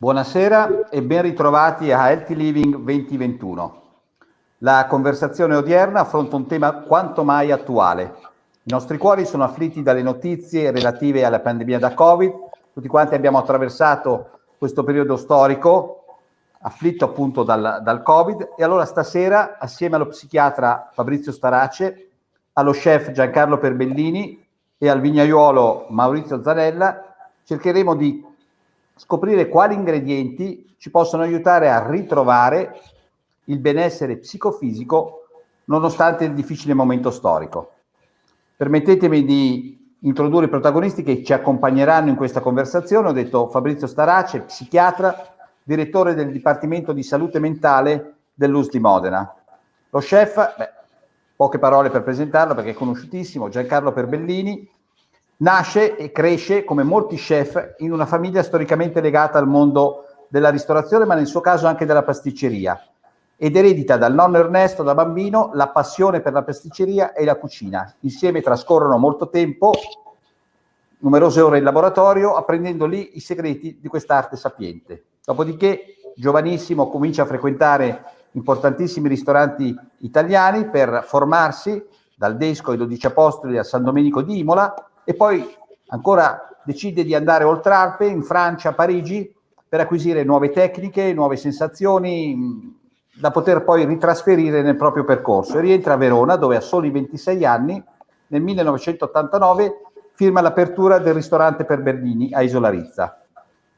Buonasera e ben ritrovati a Healthy Living 2021. La conversazione odierna affronta un tema quanto mai attuale. I nostri cuori sono afflitti dalle notizie relative alla pandemia da Covid. Tutti quanti abbiamo attraversato questo periodo storico afflitto appunto dal Covid, e allora stasera, assieme allo psichiatra Fabrizio Starace, allo chef Giancarlo Perbellini e al vignaiuolo Maurizio Zanella, cercheremo di scoprire quali ingredienti ci possono aiutare a ritrovare il benessere psicofisico nonostante il difficile momento storico. Permettetemi di introdurre i protagonisti che ci accompagneranno in questa conversazione. Ho detto Fabrizio Starace, psichiatra, direttore del Dipartimento di Salute Mentale dell'USL di Modena. Lo chef, poche parole per presentarlo perché è conosciutissimo, Giancarlo Perbellini. Nasce e cresce, come molti chef, in una famiglia storicamente legata al mondo della ristorazione, ma nel suo caso anche della pasticceria, ed eredita dal nonno Ernesto da bambino la passione per la pasticceria e la cucina. Insieme trascorrono molto tempo, numerose ore in laboratorio, apprendendo lì i segreti di quest'arte sapiente. Dopodiché, giovanissimo, comincia a frequentare importantissimi ristoranti italiani per formarsi, dal Desco ai 12 Apostoli a San Domenico di Imola, e poi ancora decide di andare oltre Alpe, in Francia, a Parigi, per acquisire nuove tecniche, nuove sensazioni da poter poi ritrasferire nel proprio percorso. E rientra a Verona, dove a soli 26 anni, nel 1989, firma l'apertura del ristorante Perbellini a Isola Rizza.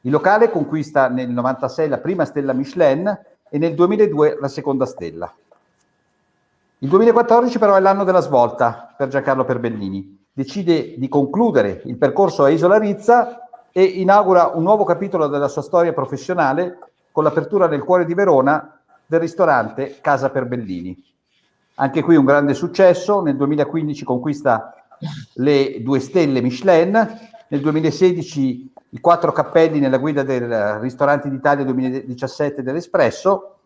Il locale conquista nel 96 la prima stella Michelin e nel 2002 la seconda stella. Il 2014 però è l'anno della svolta per Giancarlo Perbellini. Decide di concludere il percorso a Isola Rizza e inaugura un nuovo capitolo della sua storia professionale con l'apertura nel cuore di Verona del ristorante Casa Perbellini. Anche qui un grande successo. Nel 2015 conquista le 2 stelle Michelin, nel 2016 i 4 cappelli nella guida del Ristoranti d'Italia 2017 dell'Espresso,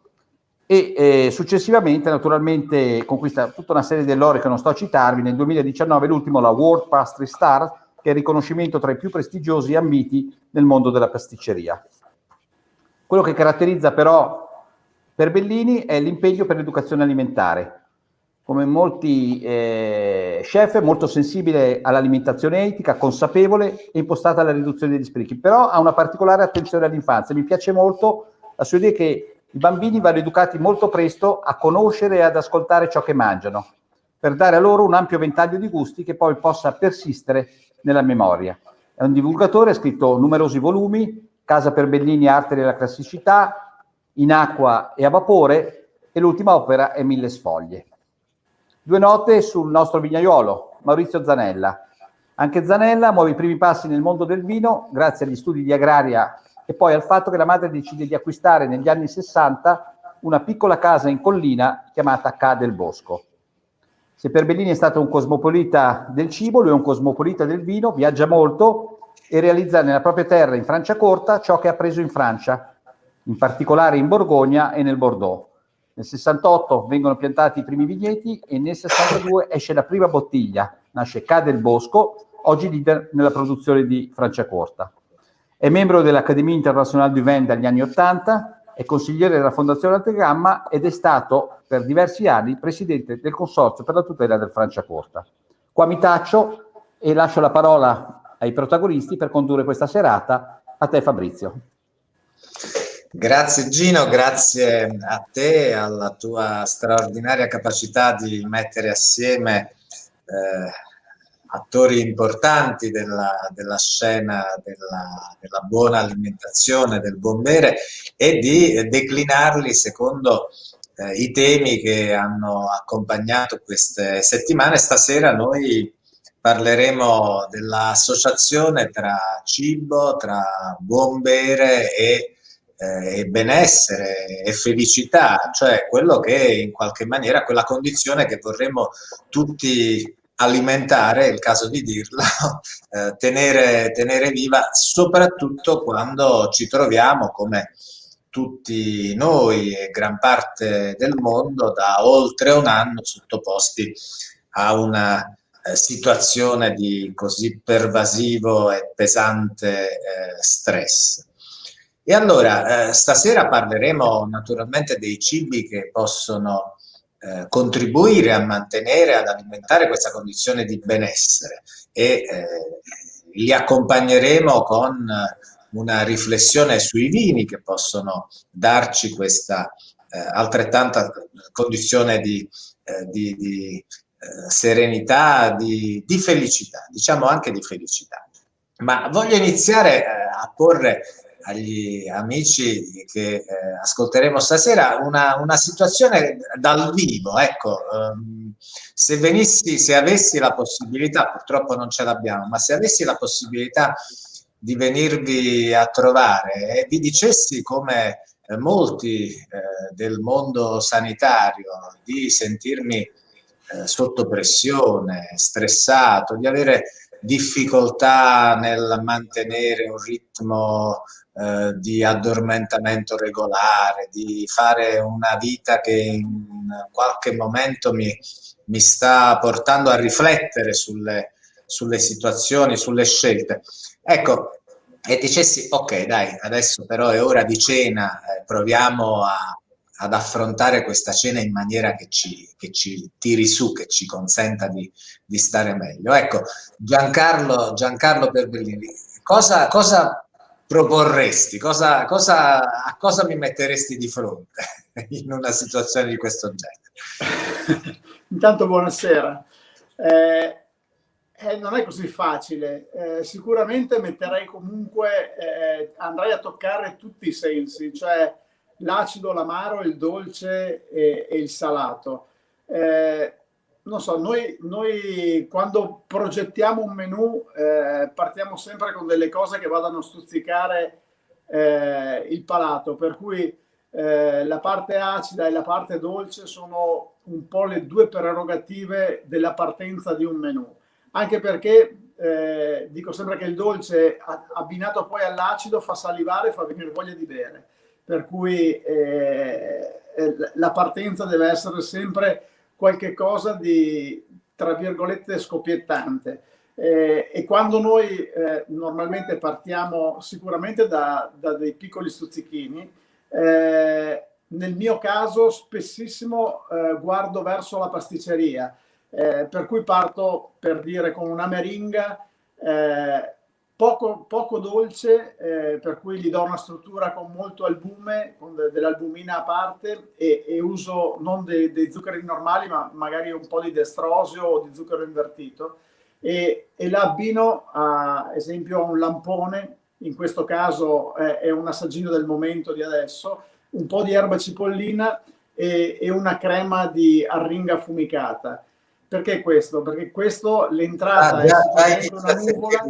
e successivamente naturalmente conquista tutta una serie di lori che non sto a citarvi. Nel 2019 l'ultimo, la World Pastry Star, che è il riconoscimento tra i più prestigiosi e ambiti nel mondo della pasticceria. Quello che caratterizza però Perbellini è l'impegno per l'educazione alimentare. Come molti chef, è molto sensibile all'alimentazione etica, consapevole e impostata alla riduzione degli sprechi, però ha una particolare attenzione all'infanzia. Mi piace molto la sua idea che i bambini vanno educati molto presto a conoscere e ad ascoltare ciò che mangiano, per dare a loro un ampio ventaglio di gusti che poi possa persistere nella memoria. È un divulgatore, ha scritto numerosi volumi: Casa Perbellini, Arte della classicità, In acqua e a vapore, e l'ultima opera è Mille sfoglie. 2 note sul nostro vignaiuolo, Maurizio Zanella. Anche Zanella muove i primi passi nel mondo del vino grazie agli studi di agraria e poi al fatto che la madre decide di acquistare negli anni 60 una piccola casa in collina chiamata Ca del Bosco. Se Perbellini è stato un cosmopolita del cibo, lui è un cosmopolita del vino, viaggia molto e realizza nella propria terra, in Franciacorta, ciò che ha preso in Francia, in particolare in Borgogna e nel Bordeaux. Nel 68 vengono piantati i primi vigneti e nel 62 esce la prima bottiglia, nasce Ca del Bosco, oggi leader nella produzione di Franciacorta. È membro dell'Accademia Internationale du Vin dagli anni 80, è consigliere della Fondazione Altegamma ed è stato per diversi anni presidente del Consorzio per la tutela del Franciacorta. Qua mi taccio e lascio la parola ai protagonisti per condurre questa serata. A te, Fabrizio. Grazie Gino, grazie a te, alla tua straordinaria capacità di mettere assieme attori importanti della scena della buona alimentazione, del buon bere, e di declinarli secondo i temi che hanno accompagnato queste settimane. Stasera noi parleremo dell'associazione tra cibo, tra buon bere e benessere e felicità, cioè quello che in qualche maniera, quella condizione che vorremmo tutti alimentare, è il caso di dirlo, tenere viva, soprattutto quando ci troviamo, come tutti noi e gran parte del mondo, da oltre un anno sottoposti a una situazione di così pervasivo e pesante stress. E allora, stasera parleremo naturalmente dei cibi che possono contribuire a mantenere, ad alimentare questa condizione di benessere e li accompagneremo con una riflessione sui vini che possono darci questa altrettanta condizione di serenità, di felicità, diciamo anche di felicità. Ma voglio iniziare a porre agli amici che ascolteremo stasera una situazione dal vivo. Ecco, se avessi la possibilità, purtroppo non ce l'abbiamo, ma se avessi la possibilità di venirvi a trovare e vi dicessi come molti del mondo sanitario di sentirmi sotto pressione, stressato, di avere difficoltà nel mantenere un ritmo di addormentamento regolare, di fare una vita che in qualche momento mi sta portando a riflettere sulle situazioni, sulle scelte. Ecco, e dicessi, ok, dai, adesso però è ora di cena, proviamo ad affrontare questa cena in maniera che ci tiri su, che ci consenta di stare meglio. Ecco, Giancarlo Perbellini, cosa proporresti? A cosa mi metteresti di fronte in una situazione di questo genere? Intanto buonasera. Non è così facile. Sicuramente metterei comunque, andrei a toccare tutti i sensi, cioè l'acido, l'amaro, il dolce e il salato. Non so, noi quando progettiamo un menù partiamo sempre con delle cose che vadano a stuzzicare il palato, per cui la parte acida e la parte dolce sono un po' le due prerogative della partenza di un menù, anche perché dico sempre che il dolce abbinato poi all'acido fa salivare, fa venire voglia di bere, per cui la partenza deve essere sempre qualche cosa di, tra virgolette, scoppiettante. E quando noi normalmente partiamo sicuramente da dei piccoli stuzzichini, nel mio caso spessissimo guardo verso la pasticceria, per cui parto, per dire, con una meringa poco dolce, per cui gli do una struttura con molto albume, con dell'albumina a parte, e uso non dei zuccheri normali, ma magari un po' di destrosio o di zucchero invertito, e la abbino a esempio a un lampone. In questo caso è un assaggino del momento di adesso, un po' di erba cipollina e una crema di arringa affumicata. Perché questo? Perché questo, l'entrata è sicuramente una nuvola.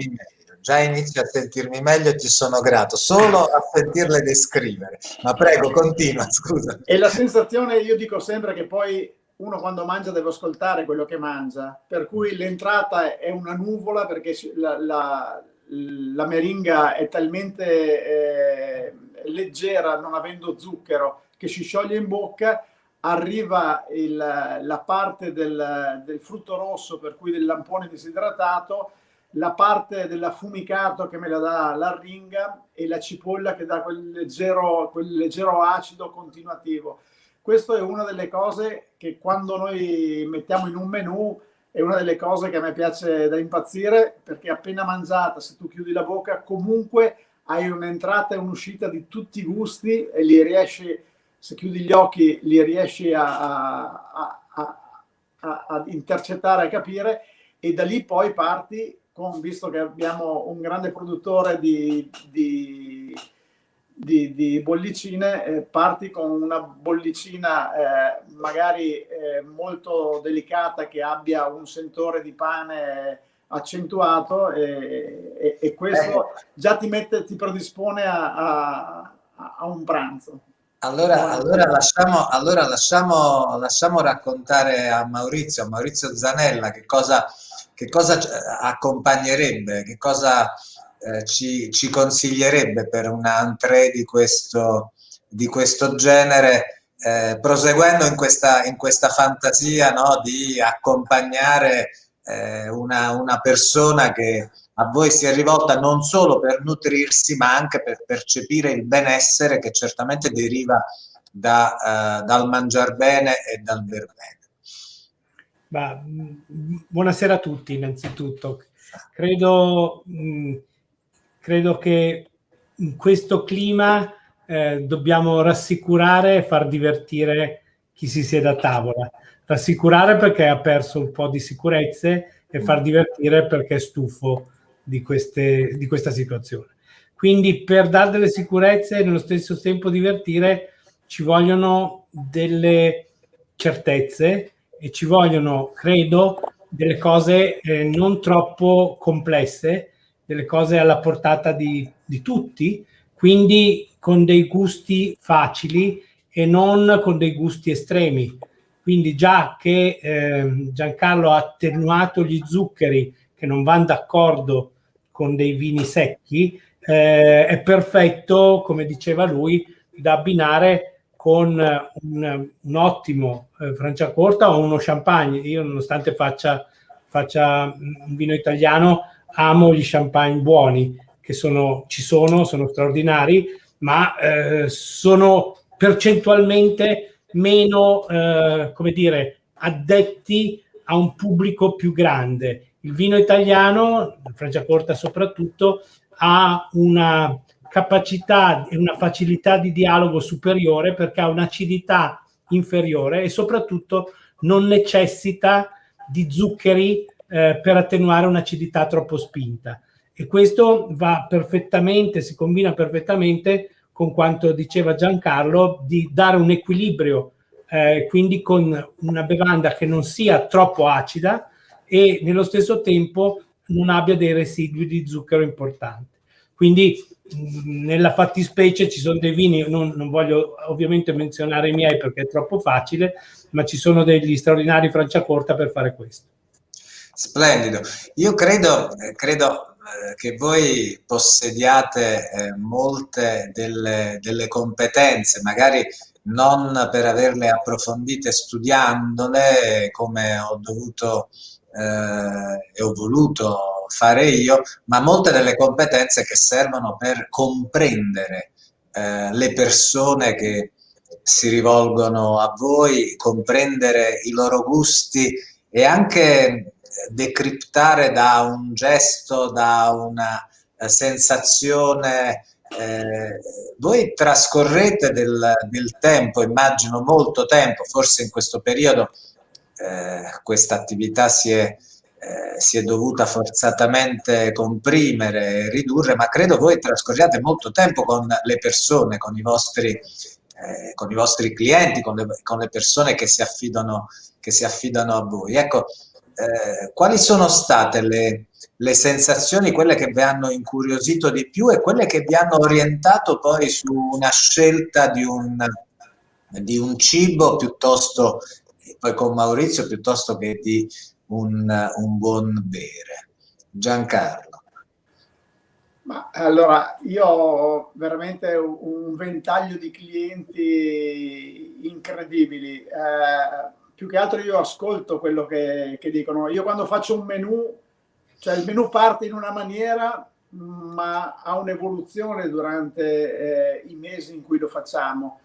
Già inizio a sentirmi meglio e ti sono grato solo a sentirle descrivere, ma prego, continua, scusa. E la sensazione, io dico sempre che poi uno quando mangia deve ascoltare quello che mangia, per cui l'entrata è una nuvola, perché la meringa è talmente leggera, non avendo zucchero, che si scioglie in bocca. Arriva la parte del frutto rosso, per cui del lampone disidratato, la parte dell'affumicato che me la dà l'arringa, e la cipolla che dà quel leggero acido continuativo. Questo è una delle cose che quando noi mettiamo in un menù è una delle cose che a me piace da impazzire, perché appena mangiata, se tu chiudi la bocca, comunque hai un'entrata e un'uscita di tutti i gusti e li riesci, se chiudi gli occhi, li riesci a intercettare, a capire, e da lì poi parti visto che abbiamo un grande produttore di bollicine, parti con una bollicina magari molto delicata, che abbia un sentore di pane accentuato, e questo già ti predispone a un pranzo. Allora lasciamo raccontare a Maurizio Zanella che cosa accompagnerebbe, che cosa ci consiglierebbe per un entrée di questo genere, proseguendo in questa fantasia, no, di accompagnare una persona che a voi si è rivolta non solo per nutrirsi, ma anche per percepire il benessere che certamente deriva dal mangiar bene e dal ber bene. Buonasera a tutti innanzitutto. Credo che in questo clima dobbiamo rassicurare e far divertire chi si siede a tavola. Rassicurare perché ha perso un po' di sicurezze e far divertire perché è stufo di questa situazione. Quindi per dare delle sicurezze e nello stesso tempo divertire ci vogliono delle certezze e ci vogliono, credo, delle cose non troppo complesse, delle cose alla portata di tutti, quindi con dei gusti facili e non con dei gusti estremi. Quindi già che Giancarlo ha attenuato gli zuccheri che non vanno d'accordo con dei vini secchi, è perfetto, come diceva lui, da abbinare con un ottimo Franciacorta o uno champagne. Io, nonostante faccia un vino italiano, amo gli champagne buoni, che sono straordinari, ma sono percentualmente meno, come dire, addetti a un pubblico più grande. Il vino italiano, il Franciacorta soprattutto, ha una capacità e una facilità di dialogo superiore perché ha un'acidità inferiore e soprattutto non necessita di zuccheri per attenuare un'acidità troppo spinta. E questo va perfettamente, si combina perfettamente con quanto diceva Giancarlo, di dare un equilibrio, quindi con una bevanda che non sia troppo acida e nello stesso tempo non abbia dei residui di zucchero importanti. Quindi nella fattispecie ci sono dei vini, non voglio ovviamente menzionare i miei perché è troppo facile, ma ci sono degli straordinari Franciacorta per fare questo. Splendido. Io credo che voi possediate molte delle competenze, magari non per averle approfondite studiandole come ho dovuto e ho voluto fare io, ma molte delle competenze che servono per comprendere le persone che si rivolgono a voi, comprendere i loro gusti e anche decriptare da un gesto, da una sensazione. Voi trascorrete del tempo, immagino molto tempo, forse in questo periodo questa attività si è dovuta forzatamente comprimere e ridurre, ma credo voi trascorriate molto tempo con le persone, con i vostri clienti, con le persone che si affidano a voi. Ecco, quali sono state le sensazioni, quelle che vi hanno incuriosito di più e quelle che vi hanno orientato poi su una scelta di un cibo piuttosto, poi con Maurizio, piuttosto che di un buon bere? Giancarlo. Ma allora, io ho veramente un ventaglio di clienti incredibili. Più che altro io ascolto quello che dicono. Io quando faccio un menù, cioè il menù parte in una maniera, ma ha un'evoluzione durante i mesi in cui lo facciamo.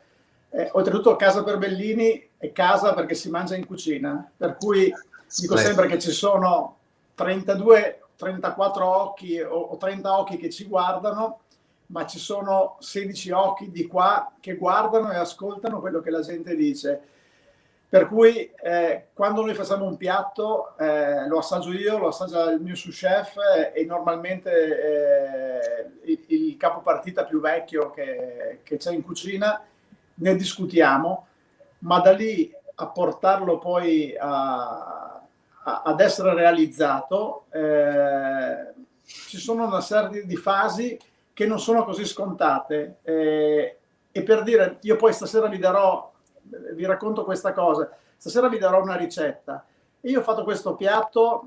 Oltretutto Casa Perbellini è casa perché si mangia in cucina, per cui dico sempre che ci sono 32, 34 occhi o 30 occhi che ci guardano, ma ci sono 16 occhi di qua che guardano e ascoltano quello che la gente dice. Per cui quando noi facciamo un piatto lo assaggio io, lo assaggia il mio sous chef e normalmente il capo partita più vecchio che c'è in cucina, ne discutiamo, ma da lì a portarlo poi ad essere realizzato ci sono una serie di fasi che non sono così scontate e per dire, io poi stasera vi racconto questa cosa, stasera vi darò una ricetta. Io ho fatto questo piatto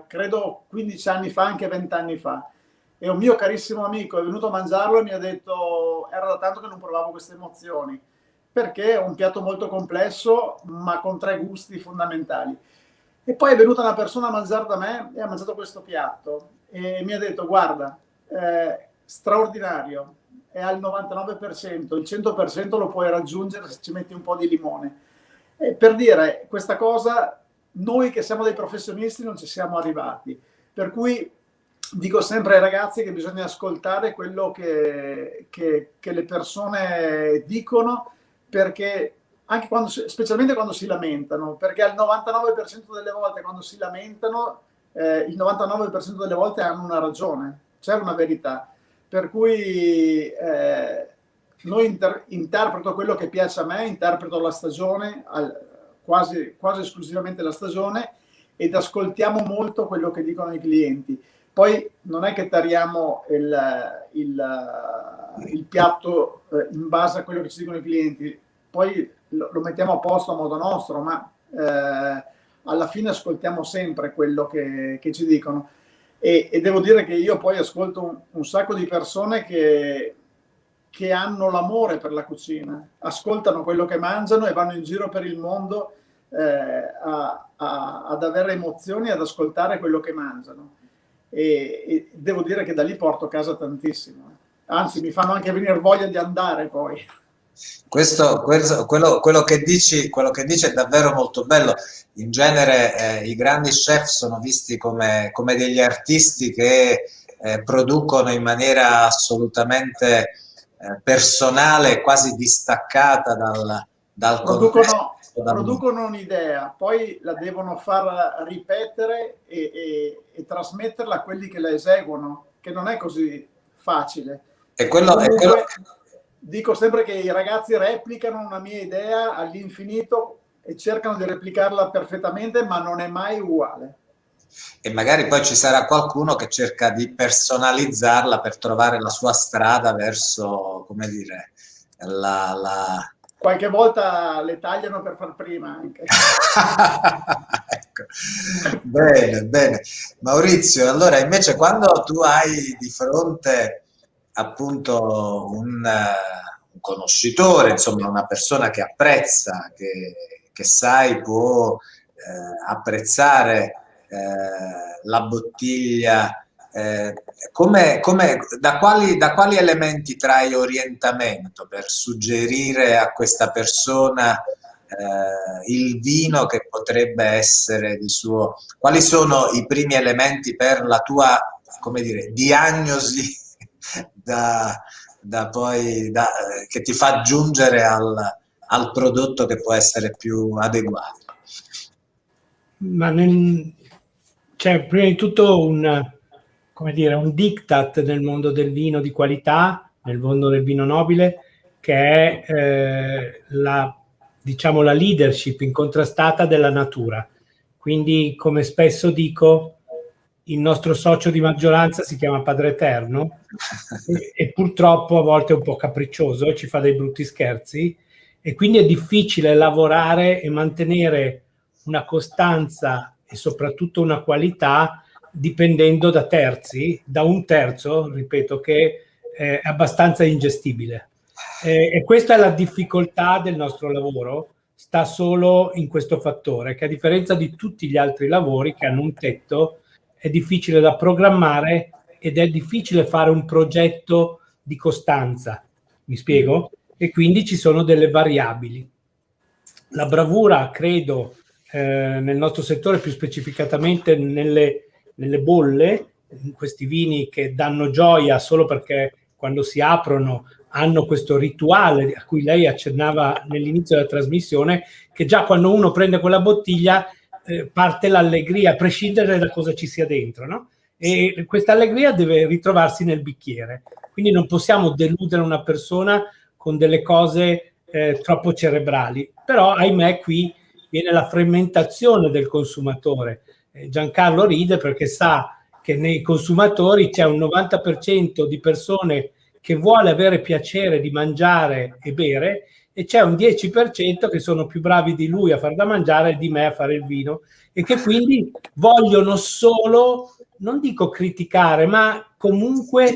credo 15 anni fa, anche 20 anni fa, e un mio carissimo amico è venuto a mangiarlo e mi ha detto era da tanto che non provavo queste emozioni, perché è un piatto molto complesso ma con 3 gusti fondamentali. E poi è venuta una persona a mangiare da me e ha mangiato questo piatto e mi ha detto: guarda, straordinario, è al 99%, il 100% lo puoi raggiungere se ci metti un po' di limone. E per dire questa cosa, noi che siamo dei professionisti non ci siamo arrivati, per cui dico sempre ai ragazzi che bisogna ascoltare quello che le persone dicono, perché anche quando, specialmente quando si lamentano, perché al 99% delle volte quando si lamentano, il 99% delle volte hanno una ragione, c'è una verità. Per cui noi interpreto quello che piace a me, interpreto la stagione, quasi esclusivamente la stagione, ed ascoltiamo molto quello che dicono i clienti. Poi non è che tariamo il piatto in base a quello che ci dicono i clienti, poi lo mettiamo a posto a modo nostro, ma alla fine ascoltiamo sempre quello che ci dicono. E devo dire che io poi ascolto un sacco di persone che hanno l'amore per la cucina, ascoltano quello che mangiano e vanno in giro per il mondo ad avere emozioni, ad ascoltare quello che mangiano. E devo dire che da lì porto a casa tantissimo. Anzi, mi fanno anche venire voglia di andare poi. Quello che dici è davvero molto bello. In genere i grandi chef sono visti come degli artisti che producono in maniera assolutamente personale, quasi distaccata dal contesto. Producono un'idea, poi la devono far ripetere e trasmetterla a quelli che la eseguono, che non è così facile. Dico sempre che i ragazzi replicano una mia idea all'infinito e cercano di replicarla perfettamente, ma non è mai uguale. E magari poi ci sarà qualcuno che cerca di personalizzarla per trovare la sua strada verso, come dire, Qualche volta le tagliano per far prima anche. Ecco. Bene. Maurizio, allora invece quando tu hai di fronte appunto un conoscitore, insomma una persona che apprezza, che sai può apprezzare la bottiglia, da quali elementi trai orientamento per suggerire a questa persona il vino che potrebbe essere di suo? Quali sono i primi elementi per la tua, come dire, diagnosi che ti fa giungere al prodotto che può essere più adeguato? Ma c'è prima di tutto un diktat nel mondo del vino di qualità, nel mondo del vino nobile, che è la leadership incontrastata della natura. Quindi, come spesso dico, il nostro socio di maggioranza si chiama Padre Eterno e purtroppo a volte è un po' capriccioso, ci fa dei brutti scherzi, e quindi è difficile lavorare e mantenere una costanza e soprattutto una qualità dipendendo da terzi, da un terzo, ripeto, che è abbastanza ingestibile. E questa è la difficoltà del nostro lavoro, sta solo in questo fattore, che a differenza di tutti gli altri lavori che hanno un tetto, è difficile da programmare ed è difficile fare un progetto di costanza, mi spiego? E quindi ci sono delle variabili. La bravura, credo, nel nostro settore, più specificatamente nelle bolle, in questi vini che danno gioia solo perché quando si aprono hanno questo rituale a cui lei accennava nell'inizio della trasmissione, che già quando uno prende quella bottiglia parte l'allegria, a prescindere da cosa ci sia dentro, no? E questa allegria deve ritrovarsi nel bicchiere, quindi non possiamo deludere una persona con delle cose troppo cerebrali, però ahimè qui viene la frammentazione del consumatore. Giancarlo ride perché sa che nei consumatori c'è un 90% di persone che vuole avere piacere di mangiare e bere, e c'è un 10% che sono più bravi di lui a far da mangiare e di me a fare il vino, e che quindi vogliono solo, non dico criticare, ma comunque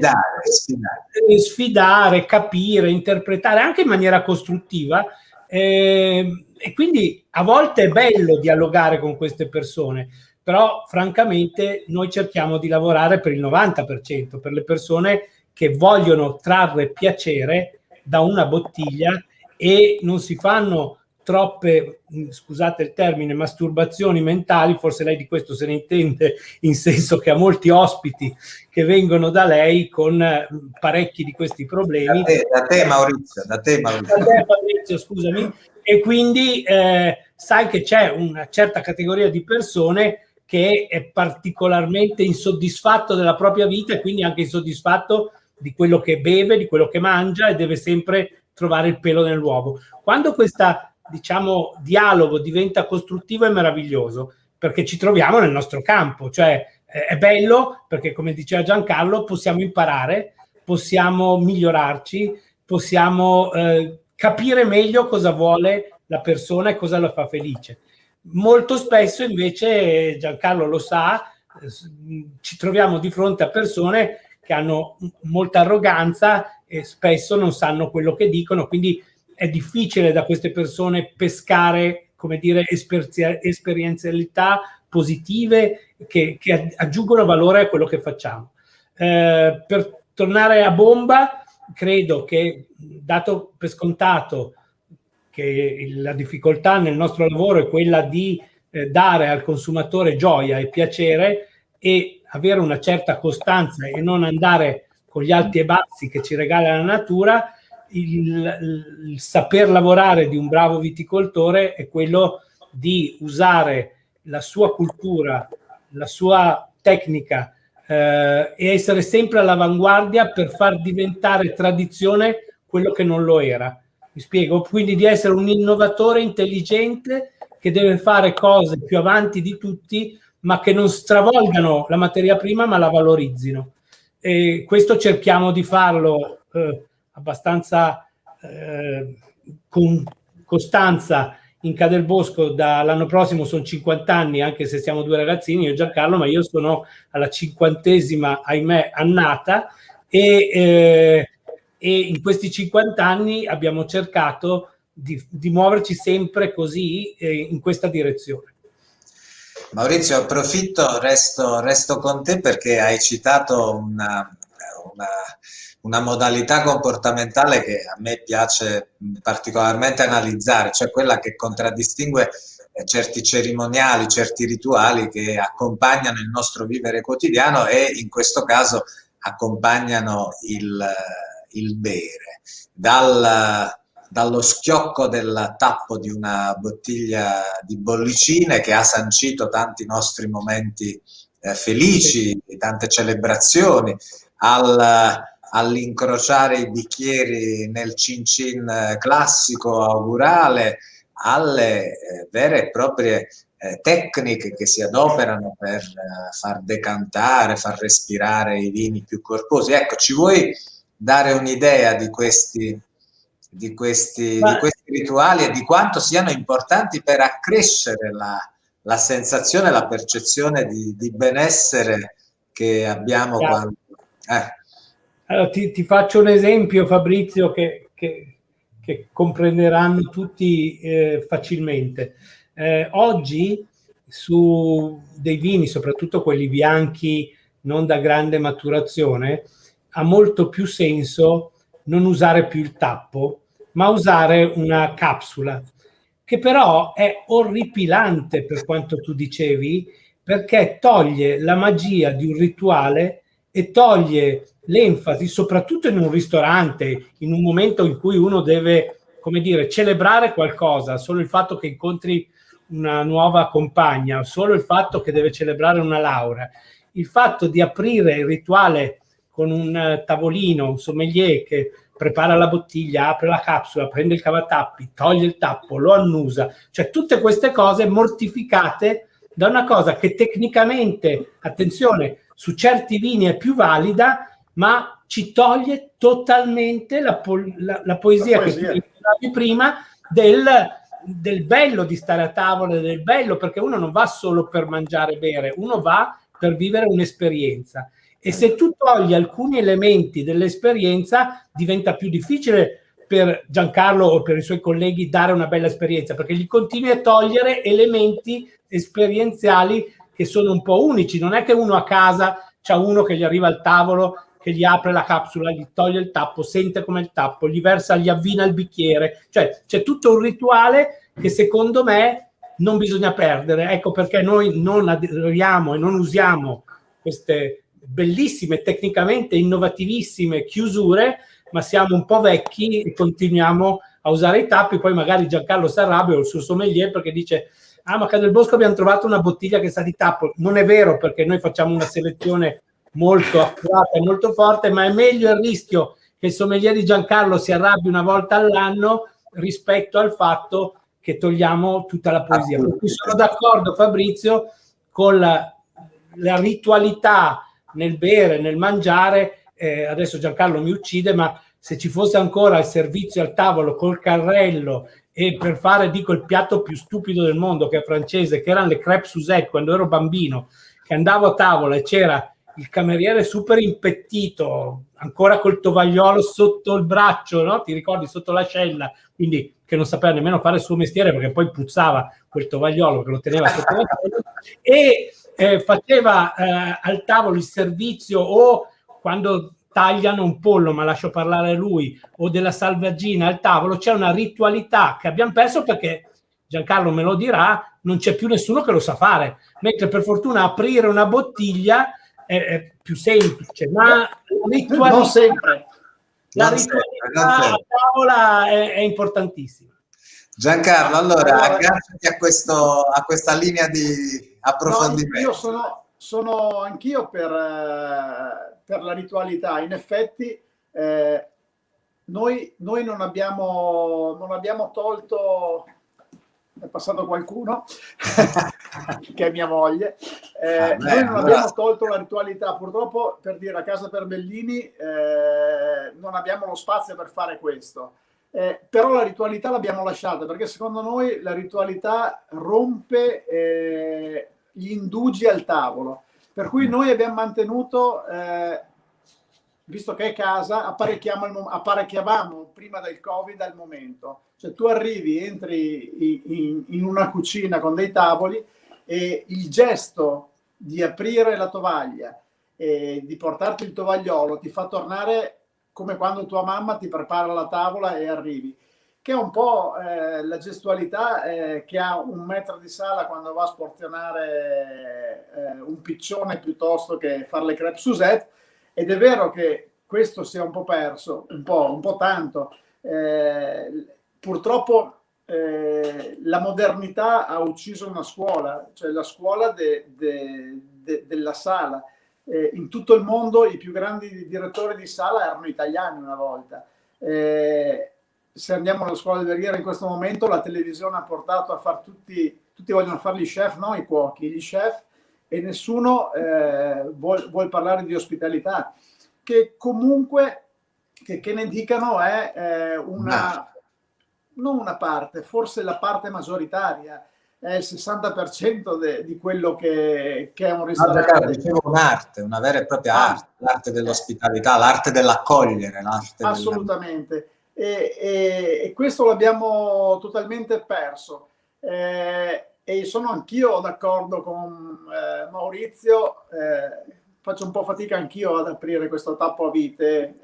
sfidare, capire, interpretare anche in maniera costruttiva E quindi a volte è bello dialogare con queste persone, però francamente noi cerchiamo di lavorare per il 90%, per le persone che vogliono trarre piacere da una bottiglia e non si fanno troppe, scusate il termine, masturbazioni mentali. Forse lei di questo se ne intende, in senso che ha molti ospiti che vengono da lei con parecchi di questi problemi. Da te Maurizio. Da te Fabrizio, scusami. E quindi sai che c'è una certa categoria di persone che è particolarmente insoddisfatto della propria vita e quindi anche insoddisfatto di quello che beve, di quello che mangia, e deve sempre trovare il pelo nell'uovo. Quando questa, diciamo, dialogo diventa costruttivo è meraviglioso, perché ci troviamo nel nostro campo, cioè è bello perché, come diceva Giancarlo, possiamo imparare, possiamo migliorarci, possiamo capire meglio cosa vuole la persona e cosa la fa felice. Molto spesso invece, Giancarlo lo sa, ci troviamo di fronte a persone che hanno molta arroganza e spesso non sanno quello che dicono, quindi è difficile da queste persone pescare, come dire, esperienzialità positive che aggiungono valore a quello che facciamo. Per tornare a bomba, credo che, dato per scontato che la difficoltà nel nostro lavoro è quella di dare al consumatore gioia e piacere e avere una certa costanza e non andare con gli alti e bassi che ci regala la natura, il saper lavorare di un bravo viticoltore è quello di usare la sua cultura, la sua tecnica e essere sempre all'avanguardia per far diventare tradizione quello che non lo era. Mi spiego? Quindi di essere un innovatore intelligente che deve fare cose più avanti di tutti, ma che non stravolgano la materia prima, ma la valorizzino. E questo cerchiamo di farlo abbastanza con costanza in Ca' del Bosco. Dall'anno prossimo sono 50 anni, anche se siamo due ragazzini, io e Giancarlo, ma io sono alla 50esima, ahimè, annata, e in questi 50 anni abbiamo cercato di muoverci sempre così in questa direzione. Maurizio, approfitto, resto con te perché hai citato una modalità comportamentale che a me piace particolarmente analizzare, cioè quella che contraddistingue certi cerimoniali, certi rituali che accompagnano il nostro vivere quotidiano e in questo caso accompagnano il bere. Dallo schiocco del tappo di una bottiglia di bollicine che ha sancito tanti nostri momenti felici, tante celebrazioni, all'incrociare i bicchieri nel cin-cin classico augurale, alle vere e proprie tecniche che si adoperano per far decantare, far respirare i vini più corposi. Ecco, ci vuoi dare un'idea di questi rituali e di quanto siano importanti per accrescere la sensazione, la percezione di benessere che abbiamo quando... Allora, ti faccio un esempio, Fabrizio, che comprenderanno tutti facilmente. Oggi su dei vini, soprattutto quelli bianchi non da grande maturazione, ha molto più senso non usare più il tappo, ma usare una capsula, che però è orripilante per quanto tu dicevi, perché toglie la magia di un rituale e toglie l'enfasi, soprattutto in un ristorante, in un momento in cui uno deve, come dire, celebrare qualcosa, solo il fatto che incontri una nuova compagna, solo il fatto che deve celebrare una laurea, il fatto di aprire il rituale con un tavolino, un sommelier che prepara la bottiglia, apre la capsula, prende il cavatappi, toglie il tappo, lo annusa, cioè tutte queste cose mortificate da una cosa che tecnicamente, attenzione, su certi vini è più valida, ma ci toglie totalmente la poesia che tu dicevi prima del bello di stare a tavola, del bello, perché uno non va solo per mangiare e bere, uno va per vivere un'esperienza. E se tu togli alcuni elementi dell'esperienza diventa più difficile per Giancarlo o per i suoi colleghi dare una bella esperienza, perché gli continui a togliere elementi esperienziali che sono un po' unici. Non è che uno a casa c'ha uno che gli arriva al tavolo, che gli apre la capsula, gli toglie il tappo, sente come il tappo, gli versa, gli avvina il bicchiere, cioè c'è tutto un rituale che secondo me non bisogna perdere. Ecco perché noi non aderiamo e non usiamo queste bellissime, tecnicamente innovativissime chiusure, ma siamo un po' vecchi e continuiamo a usare i tappi. Poi magari Giancarlo si arrabbia o il suo sommelier perché dice: ah, ma a Cadelbosco abbiamo trovato una bottiglia che sa di tappo. Non è vero, perché noi facciamo una selezione molto accurata e molto forte, ma è meglio il rischio che il sommelier di Giancarlo si arrabbi una volta all'anno rispetto al fatto che togliamo tutta la poesia. Per cui sono d'accordo, Fabrizio, con la ritualità nel bere, nel mangiare. Adesso Giancarlo mi uccide, ma se ci fosse ancora il servizio al tavolo col carrello, e per fare, dico, il piatto più stupido del mondo, che è francese, che erano le crêpes Suzette, quando ero bambino, che andavo a tavola e c'era il cameriere super impettito, ancora col tovagliolo sotto il braccio, no? Ti ricordi, sotto l'ascella, quindi che non sapeva nemmeno fare il suo mestiere, perché poi puzzava quel tovagliolo che lo teneva sotto l'ascella, e faceva al tavolo il servizio, o quando tagliano un pollo, ma lascio parlare lui, o della salvaggina al tavolo, c'è una ritualità che abbiamo perso perché, Giancarlo me lo dirà, non c'è più nessuno che lo sa fare, mentre per fortuna aprire una bottiglia è più semplice, ma non sempre. La ritualità a tavola è importantissima. Giancarlo, allora agganciati a questa linea di approfondimento. No, io sono anch'io per la ritualità. In effetti noi non abbiamo tolto, è passato qualcuno che è mia moglie, noi non abbiamo tolto la ritualità, purtroppo, per dire, a casa Perbellini non abbiamo lo spazio per fare questo. Però la ritualità l'abbiamo lasciata, perché secondo noi la ritualità rompe gli indugi al tavolo, per cui noi abbiamo mantenuto, visto che è casa, apparecchiavamo prima del Covid al momento, cioè tu arrivi, entri in una cucina con dei tavoli e il gesto di aprire la tovaglia e di portarti il tovagliolo ti fa tornare come quando tua mamma ti prepara la tavola e arrivi, che è un po' la gestualità che ha un maître di sala quando va a sporzionare un piccione piuttosto che fare le crêpes Suzette. Ed è vero che questo si è un po' perso, un po' tanto. Purtroppo la modernità ha ucciso una scuola, cioè la scuola della sala. In tutto il mondo i più grandi direttori di sala erano italiani una volta. Se andiamo alla scuola del Verriera in questo momento, la televisione ha portato a far tutti vogliono fare gli chef, no? I cuochi, gli chef, e nessuno vuol parlare di ospitalità, che comunque, che ne dicano, è non una parte, forse la parte maggioritaria, è il 60% di quello che è un ristorante. Dicevo un'arte, una vera e propria arte, l'arte dell'ospitalità, l'arte dell'accogliere. Assolutamente. E questo l'abbiamo totalmente perso. E sono anch'io d'accordo con Maurizio, faccio un po' fatica anch'io ad aprire questo tappo a vite,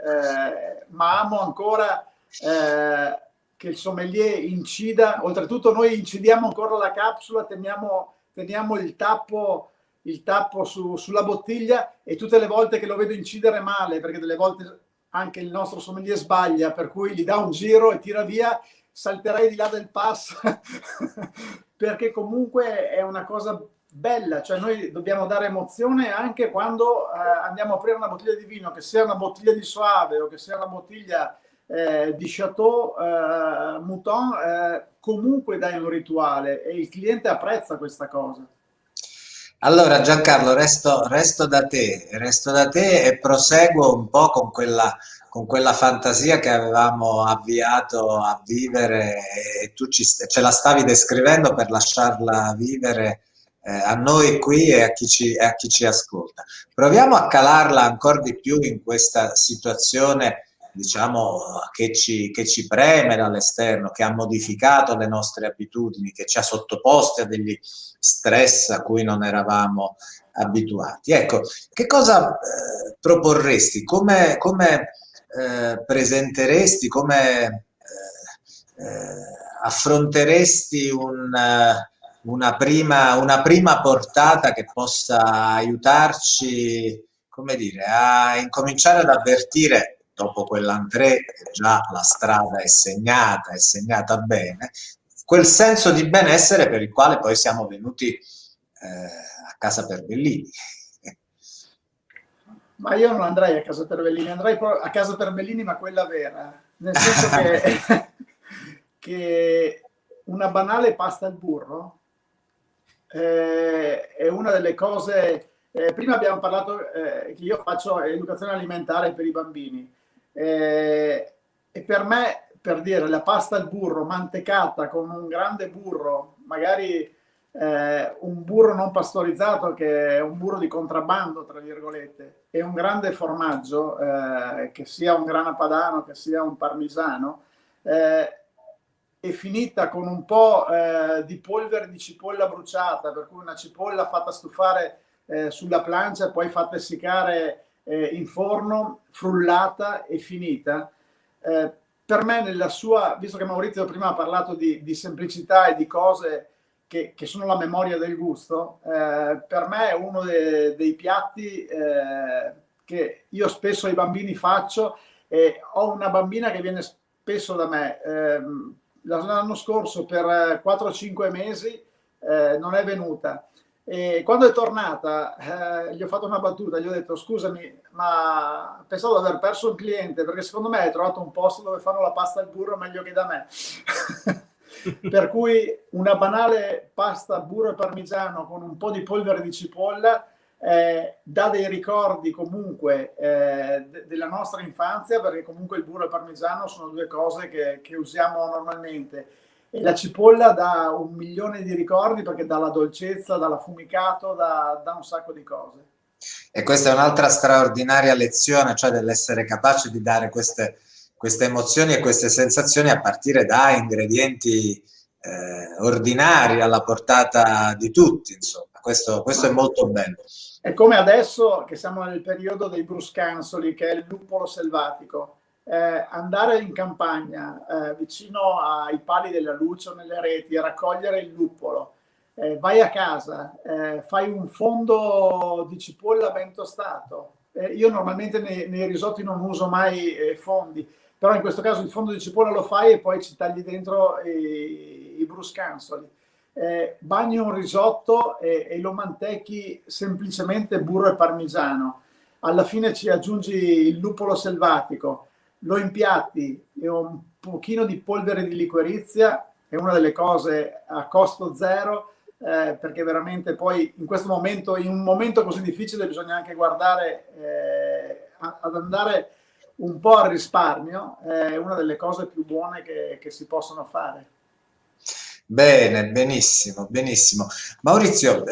ma amo ancora che il sommelier incida. Oltretutto noi incidiamo ancora la capsula, teniamo il tappo sulla bottiglia, e tutte le volte che lo vedo incidere male, perché delle volte anche il nostro sommelier sbaglia, per cui gli dà un giro e tira via, salterei di là del pass perché comunque è una cosa bella, cioè noi dobbiamo dare emozione anche quando andiamo a aprire una bottiglia di vino, che sia una bottiglia di Soave o che sia una bottiglia di Chateau Mouton, comunque dai un rituale e il cliente apprezza questa cosa. Allora Giancarlo, resto da te e proseguo un po' con quella fantasia che avevamo avviato a vivere, e tu ce la stavi descrivendo per lasciarla vivere a noi qui e a chi ci ascolta. Proviamo a calarla ancora di più in questa situazione diciamo, che ci preme dall'esterno, che ha modificato le nostre abitudini, che ci ha sottoposti a degli stress a cui non eravamo abituati. Ecco, che cosa proporresti? Come presenteresti, come affronteresti una prima portata che possa aiutarci, come dire, a incominciare ad avvertire, dopo quell'entrée, già la strada è segnata bene, quel senso di benessere per il quale poi siamo venuti a casa Perbellini. Ma io non andrei a casa Perbellini, andrei a casa Perbellini, ma quella vera, nel senso che una banale pasta al burro è una delle cose. Prima abbiamo parlato che io faccio educazione alimentare per i bambini, e per me, per dire, la pasta al burro mantecata con un grande burro, magari un burro non pastorizzato, che è un burro di contrabbando, tra virgolette, e un grande formaggio, che sia un grana padano, che sia un parmigiano, è finita con un po' di polvere di cipolla bruciata, per cui una cipolla fatta stufare sulla plancia e poi fatta essiccare in forno, frullata e finita. Per me, nella sua, visto che Maurizio prima ha parlato di semplicità e di cose che sono la memoria del gusto, per me è uno dei piatti che io spesso ai bambini faccio. Ho una bambina che viene spesso da me. L'anno scorso per 4-5 mesi non è venuta, e quando è tornata gli ho fatto una battuta, gli ho detto: scusami, ma pensavo di aver perso un cliente, perché secondo me hai trovato un posto dove fanno la pasta al burro meglio che da me. Per cui una banale pasta burro e parmigiano con un po' di polvere di cipolla dà dei ricordi comunque della nostra infanzia, perché comunque il burro e il parmigiano sono due cose che usiamo normalmente, e la cipolla dà 1 milione di ricordi, perché dà la dolcezza, dà l'affumicato, dà un sacco di cose. E questa è un'altra straordinaria lezione, cioè dell'essere capaci di dare queste emozioni e queste sensazioni a partire da ingredienti ordinari, alla portata di tutti, insomma. Questo è molto bello. È come adesso che siamo nel periodo dei bruscansoli, che è il luppolo selvatico. Andare in campagna vicino ai pali della luce o nelle reti a raccogliere il luppolo, vai a casa, fai un fondo di cipolla ben tostato. Io normalmente nei risotti non uso mai fondi, però in questo caso il fondo di cipolla lo fai e poi ci tagli dentro i bruscansoli. Bagni un risotto e lo mantechi semplicemente burro e parmigiano. Alla fine ci aggiungi il luppolo selvatico, lo impiatti e un pochino di polvere di liquirizia. È una delle cose a costo zero, perché veramente poi in questo momento, in un momento così difficile, bisogna anche guardare ad andare un po' al risparmio. È una delle cose più buone che si possono fare. Bene, benissimo, benissimo. Maurizio,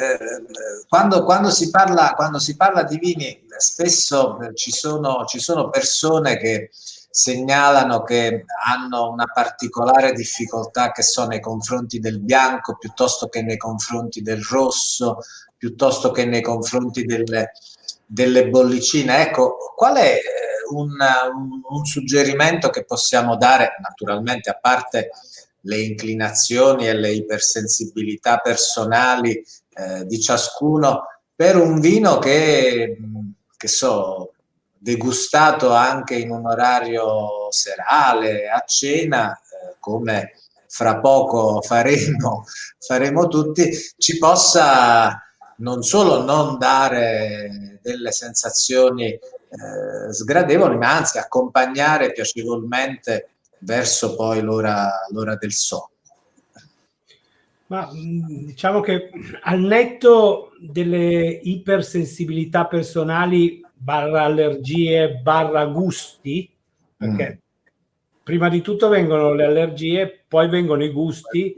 quando si parla di vini, spesso ci sono persone che segnalano che hanno una particolare difficoltà, che so, nei confronti del bianco piuttosto che nei confronti del rosso, piuttosto che nei confronti delle bollicine. Ecco, qual è un suggerimento che possiamo dare, naturalmente, a parte le inclinazioni e le ipersensibilità personali di ciascuno, per un vino che so, degustato anche in un orario serale, a cena, come fra poco faremo tutti, ci possa non solo non dare delle sensazioni sgradevoli, ma anzi accompagnare piacevolmente verso poi l'ora del sonno. Ma diciamo che al netto delle ipersensibilità personali barra allergie barra gusti, perché prima di tutto vengono le allergie, poi vengono i gusti,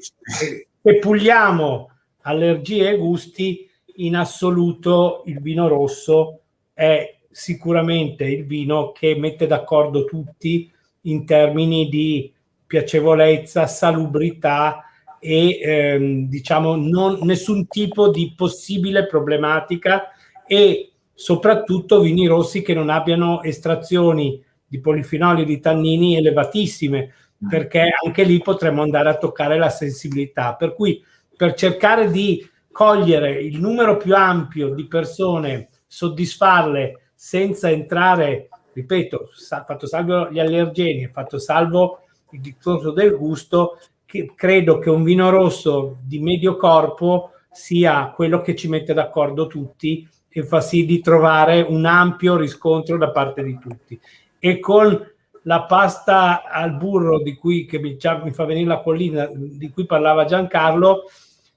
e puliamo allergie e gusti, in assoluto il vino rosso è sicuramente il vino che mette d'accordo tutti in termini di piacevolezza, salubrità e diciamo nessun tipo di possibile problematica, e soprattutto vini rossi che non abbiano estrazioni di polifenoli e di tannini elevatissime, perché anche lì potremmo andare a toccare la sensibilità. Per cui, per cercare di cogliere il numero più ampio di persone, soddisfarle senza entrare, ripeto, fatto salvo gli allergeni, fatto salvo il discorso del gusto, che credo che un vino rosso di medio corpo sia quello che ci mette d'accordo tutti e fa sì di trovare un ampio riscontro da parte di tutti. E con la pasta al burro che mi fa venire la collina, di cui parlava Giancarlo,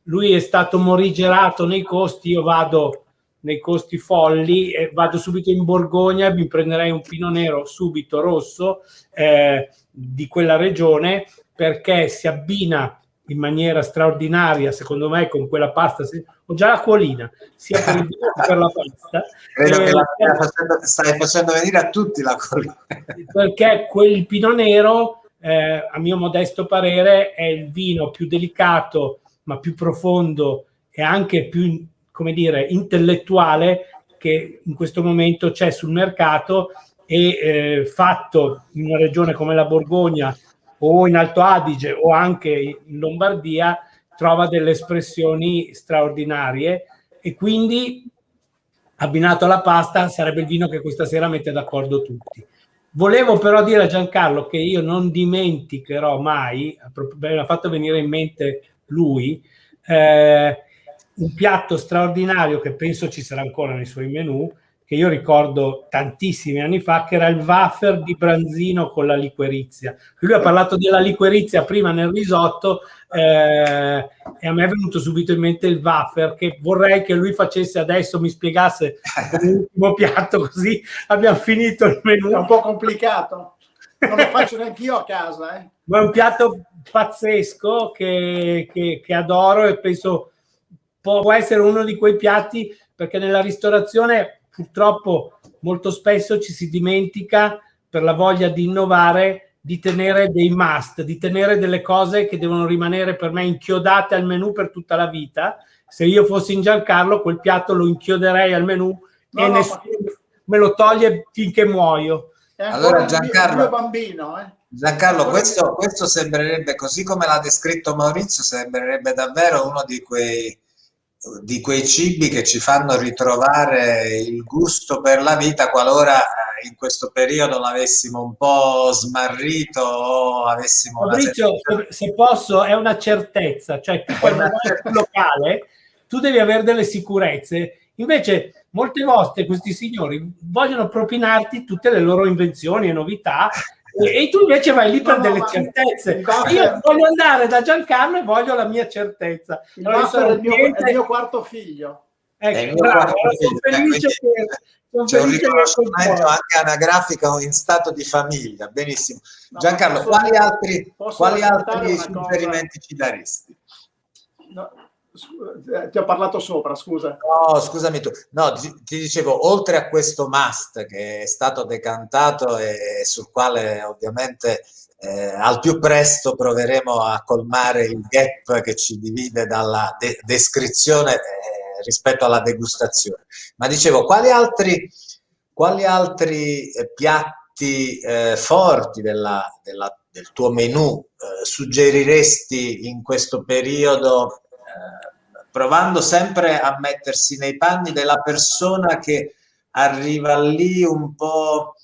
lui è stato morigerato nei costi, io vado nei costi folli e vado subito in Borgogna, mi prenderei un Pinot Nero subito rosso di quella regione, perché si abbina in maniera straordinaria, secondo me, con quella pasta. Ho già la colina, sia per il vino che per la pasta. Credo che stai facendo venire a tutti la colina. Perché quel Pinot Nero, a mio modesto parere, è il vino più delicato, ma più profondo e anche più, come dire, intellettuale che in questo momento c'è sul mercato, e fatto in una regione come la Borgogna o in Alto Adige o anche in Lombardia trova delle espressioni straordinarie, e quindi abbinato alla pasta sarebbe il vino che questa sera mette d'accordo tutti. Volevo però dire a Giancarlo che io non dimenticherò mai, mi ha fatto venire in mente lui, un piatto straordinario che penso ci sarà ancora nei suoi menù, che io ricordo tantissimi anni fa, che era il wafer di branzino con la liquerizia. Lui ha parlato della liquerizia prima nel risotto, e a me è venuto subito in mente il wafer, che vorrei che lui facesse adesso, mi spiegasse l'ultimo piatto, così abbiamo finito il menù. È un po' complicato, non lo faccio neanche io a casa. Ma è un piatto pazzesco che adoro, e penso può essere uno di quei piatti, perché nella ristorazione purtroppo molto spesso ci si dimentica, per la voglia di innovare, di tenere dei must, di tenere delle cose che devono rimanere per me inchiodate al menù per tutta la vita. Se io fossi in Giancarlo, quel piatto lo inchioderei al menù e nessuno me lo toglie finché muoio. Allora Giancarlo, bambino, Giancarlo, questo sembrerebbe, così come l'ha descritto Maurizio, sembrerebbe davvero uno di quei cibi che ci fanno ritrovare il gusto per la vita, qualora in questo periodo l'avessimo un po' smarrito o avessimo Maurizio, se posso, è una certezza, cioè tu quando vai sul locale tu devi avere delle sicurezze, invece molte volte questi signori vogliono propinarti tutte le loro invenzioni e novità, e tu invece vai lì per delle certezze. Io voglio andare da Giancarlo e voglio la mia certezza. Allora, è il mio quarto figlio. Ecco, bravo, sono felice c'è un riconoscimento anche anagrafico in stato di famiglia. Benissimo. No, Giancarlo, quali altri suggerimenti ci daresti? No, ti ho parlato sopra, scusa. No, scusami tu. No, ti dicevo, oltre a questo must che è stato decantato e sul quale ovviamente al più presto proveremo a colmare il gap che ci divide dalla descrizione rispetto alla degustazione. Ma dicevo, quali altri piatti forti del tuo menù suggeriresti in questo periodo, provando sempre a mettersi nei panni della persona che arriva lì un po'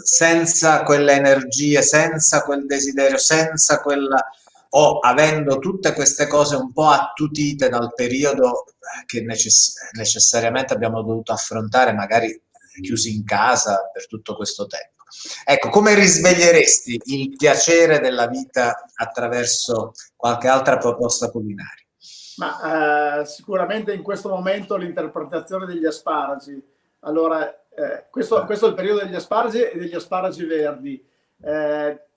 senza quelle energie, senza quel desiderio, senza quella, o avendo tutte queste cose un po' attutite dal periodo che necessariamente abbiamo dovuto affrontare, magari chiusi in casa per tutto questo tempo. Ecco, come risveglieresti il piacere della vita attraverso qualche altra proposta culinaria? Ma sicuramente in questo momento l'interpretazione degli asparagi. Allora, questo è il periodo degli asparagi e degli asparagi verdi.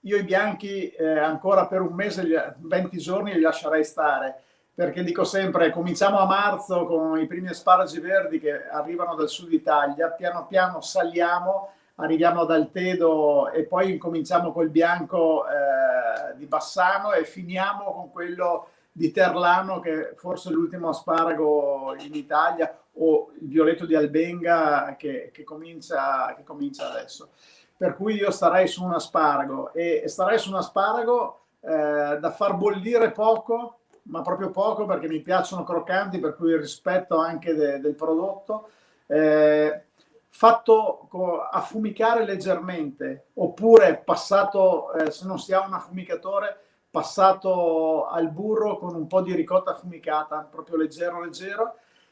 Io i bianchi ancora per un mese, 20 giorni li lascerei stare. perché dico sempre, cominciamo a marzo con i primi asparagi verdi che arrivano dal sud Italia, piano piano saliamo, arriviamo ad Altedo e poi cominciamo col bianco di Bassano e finiamo con quello di Terlano, che forse è l'ultimo asparago in Italia, o il violetto di Albenga che comincia adesso. Per cui io starei su un asparago e starei su un asparago da far bollire poco, ma proprio poco, perché mi piacciono croccanti, per cui rispetto anche del prodotto, fatto affumicare leggermente, oppure passato, se non si ha un affumicatore, passato al burro con un po' di ricotta affumicata, proprio leggero,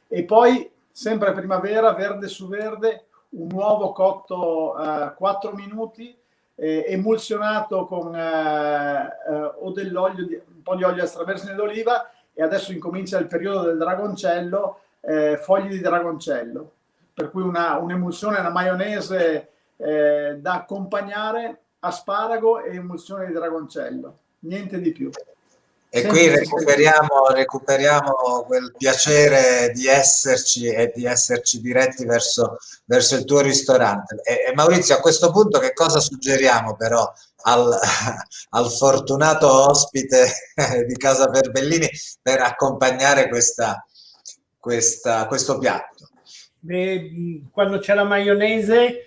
e poi sempre primavera, verde su verde, un uovo cotto 4 minuti, emulsionato con o dell'olio, un po' di olio extravergine d'oliva, e adesso incomincia il periodo del dragoncello, fogli di dragoncello, per cui un'emulsione, una maionese da accompagnare, asparago e emulsione di dragoncello, niente di più. E qui recuperiamo quel piacere di esserci e di esserci diretti verso il tuo ristorante. E Maurizio, a questo punto che cosa suggeriamo però al fortunato ospite di Casa Perbellini per accompagnare questo piatto? Quando c'è la maionese,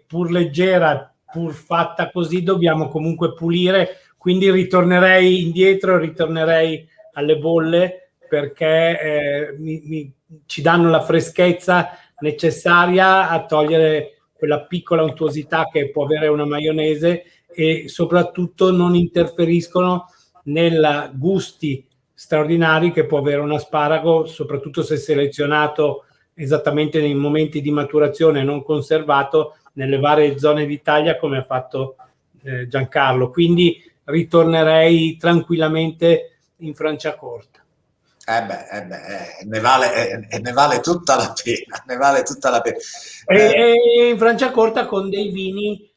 pur leggera, pur fatta così, dobbiamo comunque pulire. Quindi ritornerei indietro, ritornerei alle bolle, perché ci danno la freschezza necessaria a togliere quella piccola untuosità che può avere una maionese, e soprattutto non interferiscono nei gusti straordinari che può avere un asparago, soprattutto se selezionato esattamente nei momenti di maturazione, non conservato nelle varie zone d'Italia come ha fatto Giancarlo. Quindi ritornerei tranquillamente in Franciacorta. Ne vale tutta la pena, ne vale tutta la pena. E in Franciacorta con dei vini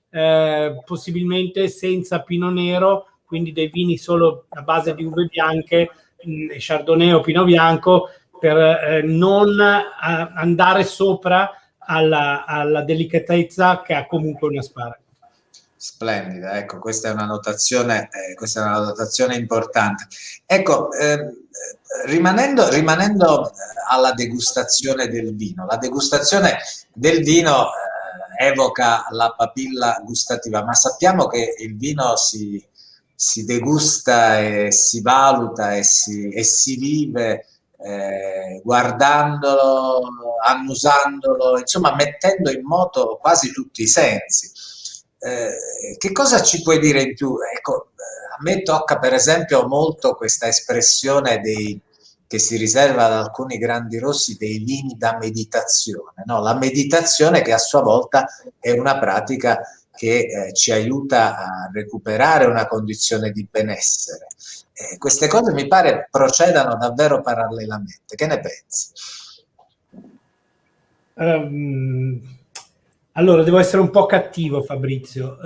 possibilmente senza Pinot Nero, quindi dei vini solo a base di uve bianche, Chardonnay o Pinot Bianco, per non andare sopra alla delicatezza che ha comunque un asparago. Splendida, ecco, questa è una notazione importante. Ecco, rimanendo alla degustazione del vino, la degustazione del vino evoca la papilla gustativa, ma sappiamo che il vino si degusta e si valuta e si vive guardandolo, annusandolo, insomma mettendo in moto quasi tutti i sensi. Che cosa ci puoi dire in più? Ecco, a me tocca per esempio molto questa espressione che si riserva ad alcuni grandi rossi, dei vini da meditazione, no? La meditazione che a sua volta è una pratica che ci aiuta a recuperare una condizione di benessere. Queste cose mi pare procedano davvero parallelamente. Che ne pensi? Allora, devo essere un po' cattivo, Fabrizio.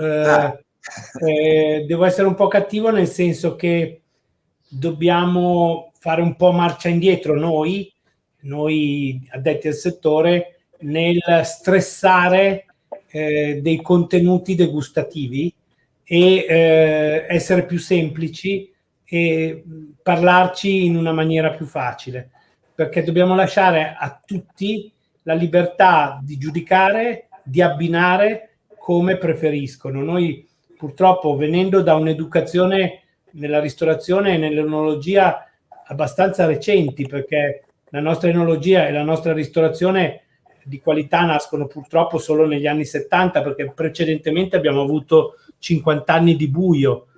Devo essere un po' cattivo nel senso che dobbiamo fare un po' marcia indietro noi addetti al settore, nel stressare dei contenuti degustativi e essere più semplici e parlarci in una maniera più facile, perché dobbiamo lasciare a tutti la libertà di giudicare, di abbinare come preferiscono. Noi purtroppo, venendo da un'educazione nella ristorazione e nell'enologia abbastanza recenti, perché la nostra enologia e la nostra ristorazione di qualità nascono purtroppo solo negli anni 70, perché precedentemente abbiamo avuto 50 anni di buio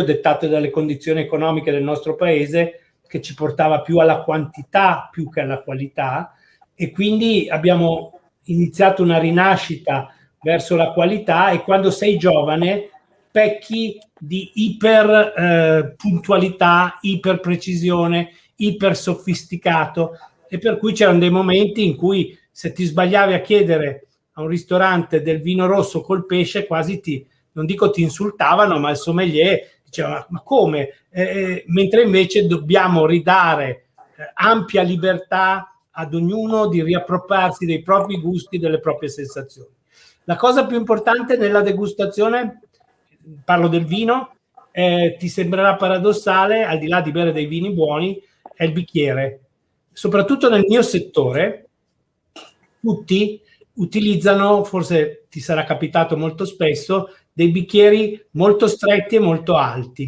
dettato dalle condizioni economiche del nostro paese, che ci portava più alla quantità più che alla qualità, e quindi abbiamo iniziato una rinascita verso la qualità, e quando sei giovane pecchi di iper puntualità, iper precisione, iper sofisticato, e per cui c'erano dei momenti in cui se ti sbagliavi a chiedere a un ristorante del vino rosso col pesce, quasi non dico ti insultavano, ma il sommelier Diceva, ma come? Mentre invece dobbiamo ridare ampia libertà ad ognuno di riappropriarsi dei propri gusti, delle proprie sensazioni. La cosa più importante nella degustazione, parlo del vino, ti sembrerà paradossale, al di là di bere dei vini buoni, è il bicchiere. Soprattutto nel mio settore, tutti utilizzano, forse ti sarà capitato molto spesso, dei bicchieri molto stretti e molto alti.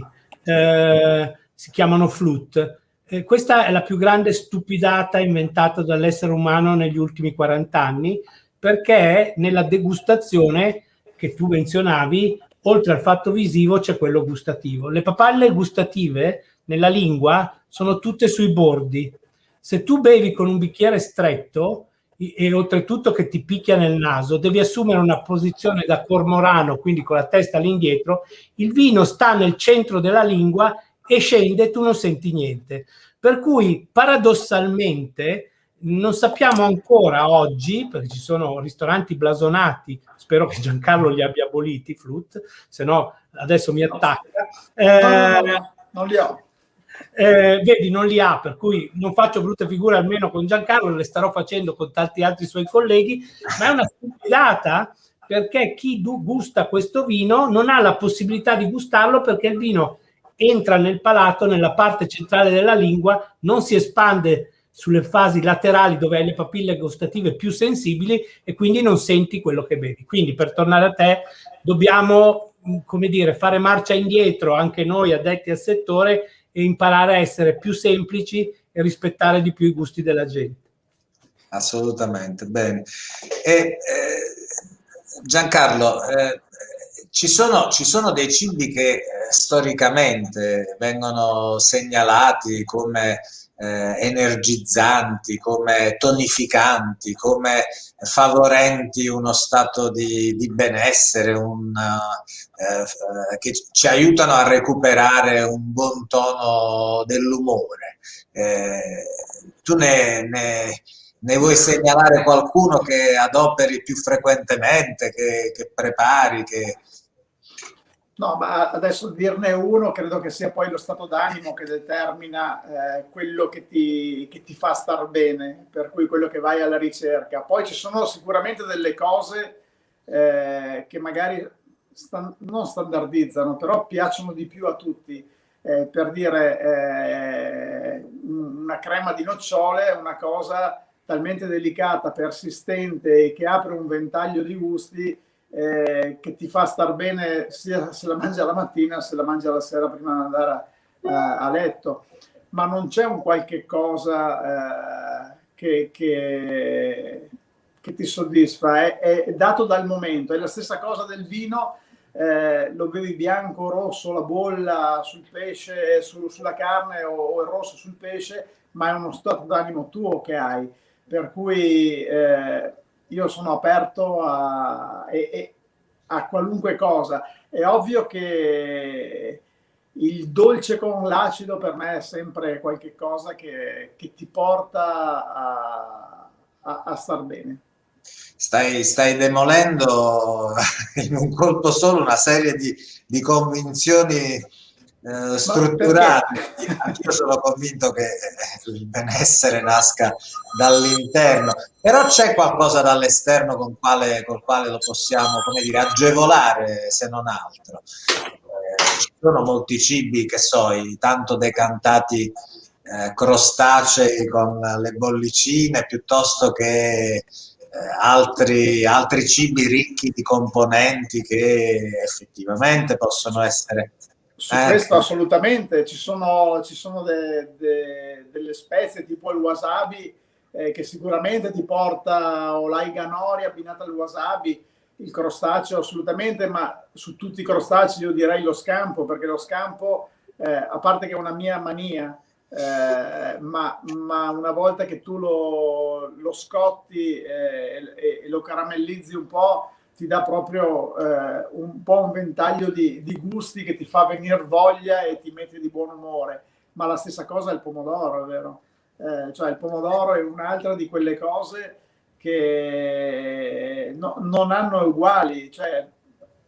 Si chiamano flute. Questa è la più grande stupidata inventata dall'essere umano negli ultimi 40 anni, perché nella degustazione che tu menzionavi, oltre al fatto visivo c'è quello gustativo. Le papalle gustative nella lingua sono tutte sui bordi. Se tu bevi con un bicchiere stretto e oltretutto che ti picchia nel naso, devi assumere una posizione da cormorano, quindi con la testa all'indietro, il vino sta nel centro della lingua e scende, tu non senti niente. Per cui paradossalmente non sappiamo ancora oggi, perché ci sono ristoranti blasonati, spero che Giancarlo li abbia aboliti, Flut, se no adesso mi attacca. No, non li ho. Vedi, non li ha, per cui non faccio brutte figure almeno con Giancarlo, le starò facendo con tanti altri suoi colleghi, ma è una stupidata, perché chi gusta questo vino non ha la possibilità di gustarlo, perché il vino entra nel palato, nella parte centrale della lingua, non si espande sulle fasi laterali dove hai le papille gustative più sensibili e quindi non senti quello che bevi. Quindi, per tornare a te, dobbiamo, come dire, fare marcia indietro anche noi addetti al settore e imparare a essere più semplici e rispettare di più i gusti della gente. Assolutamente, bene. Giancarlo, ci sono dei cibi che storicamente vengono segnalati come energizzanti, come tonificanti, come favorenti uno stato di benessere, che ci aiutano a recuperare un buon tono dell'umore. Tu ne vuoi segnalare qualcuno che adoperi più frequentemente, che prepari? No, ma adesso dirne uno credo che sia poi lo stato d'animo che determina quello che ti fa star bene, per cui quello che vai alla ricerca. Poi ci sono sicuramente delle cose che magari non standardizzano, però piacciono di più a tutti. Per dire, una crema di nocciole è una cosa talmente delicata, persistente e che apre un ventaglio di gusti che ti fa star bene sia se la mangia la mattina sia se la mangia la sera prima di andare a letto. Ma non c'è un qualche cosa che ti soddisfa, è dato dal momento. È la stessa cosa del vino, lo bevi bianco, rosso, la bolla sul pesce, sulla carne, o il rosso sul pesce, ma è uno stato d'animo tuo che hai. Per cui io sono aperto a qualunque cosa. È ovvio che il dolce con l'acido per me è sempre qualche cosa che ti porta a star bene. Stai demolendo in un colpo solo una serie di convinzioni strutturate. Anch'io sono convinto che il benessere nasca dall'interno, però c'è qualcosa dall'esterno col quale lo possiamo, come dire, agevolare, se non altro. Ci sono molti cibi, che so, i tanto decantati crostacei con le bollicine, piuttosto che altri cibi ricchi di componenti che effettivamente possono essere. Su questo assolutamente, ci sono delle spezie tipo il wasabi che sicuramente ti porta, o l'aiga nori abbinata al wasabi, il crostaceo assolutamente, ma su tutti i crostacei io direi lo scampo, perché lo scampo, a parte che è una mia mania, ma una volta che tu lo scotti e lo caramellizzi un po', ti dà proprio un po' un ventaglio di gusti che ti fa venire voglia e ti mette di buon umore. Ma la stessa cosa è il pomodoro, è vero? Cioè il pomodoro è un'altra di quelle cose che non hanno uguali. Cioè,